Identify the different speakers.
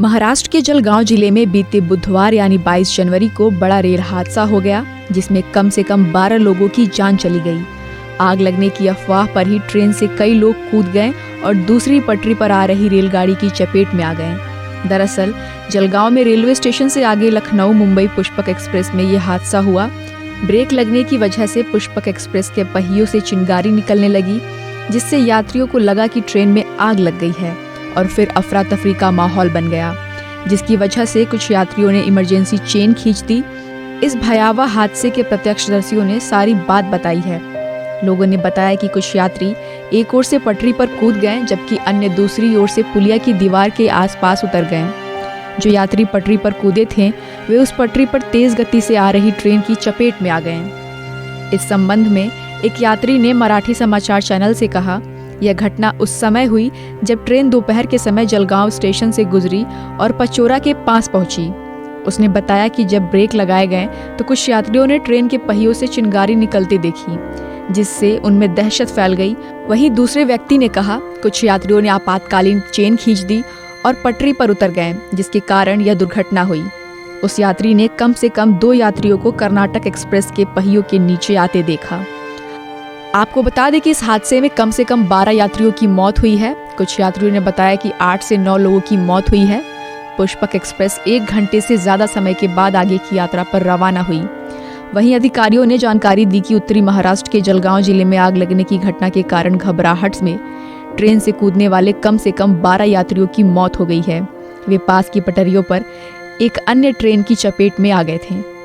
Speaker 1: महाराष्ट्र के जलगांव जिले में बीते बुधवार यानी 22 जनवरी को बड़ा रेल हादसा हो गया, जिसमें कम से कम 12 लोगों की जान चली गई। आग लगने की अफवाह पर ही ट्रेन से कई लोग कूद गए और दूसरी पटरी पर आ रही रेलगाड़ी की चपेट में आ गए। दरअसल जलगांव में रेलवे स्टेशन से आगे लखनऊ मुंबई पुष्पक एक्सप्रेस में यह हादसा हुआ। ब्रेक लगने की वजह से पुष्पक एक्सप्रेस के पहियों से चिंगारी निकलने लगी, जिससे यात्रियों को लगा कि ट्रेन में आग लग गई है और फिर अफरा तफरी का माहौल बन गया, जिसकी वजह से कुछ यात्रियों ने इमरजेंसी चेन खींच दी। इस भयावह हादसे के प्रत्यक्षदर्शियों ने सारी बात बताई है। लोगों ने बताया कि कुछ यात्री एक ओर से पटरी पर कूद गए, जबकि अन्य दूसरी ओर से पुलिया की दीवार के आसपास उतर गए। जो यात्री पटरी पर कूदे थे वे उस पटरी पर तेज गति से आ रही ट्रेन की चपेट में आ गए। इस संबंध में एक यात्री ने मराठी समाचार चैनल से कहा, यह घटना उस समय हुई जब ट्रेन दोपहर के समय जलगांव स्टेशन से गुजरी और पचोरा के पास पहुंची। उसने बताया कि जब ब्रेक लगाए गए तो कुछ यात्रियों ने ट्रेन के पहियों से चिंगारी निकलती देखी, जिससे उनमें दहशत फैल गई। वहीं दूसरे व्यक्ति ने कहा, कुछ यात्रियों ने आपातकालीन चेन खींच दी और पटरी पर उतर गए, जिसके कारण यह दुर्घटना हुई। उस यात्री ने कम से कम 2 यात्रियों को कर्नाटक एक्सप्रेस के पहियों के नीचे आते देखा। आपको बता दें कि इस हादसे में कम से कम 12 यात्रियों की मौत हुई है। कुछ यात्रियों ने बताया कि 8 से 9 लोगों की मौत हुई है। पुष्पक एक्सप्रेस 1 घंटे से ज्यादा समय के बाद आगे की यात्रा पर रवाना हुई। वहीं अधिकारियों ने जानकारी दी कि उत्तरी महाराष्ट्र के जलगांव जिले में आग लगने की घटना के कारण घबराहट में ट्रेन से कूदने वाले कम से कम 12 यात्रियों की मौत हो गई है। वे पास की पटरियों पर एक अन्य ट्रेन की चपेट में आ गए थे।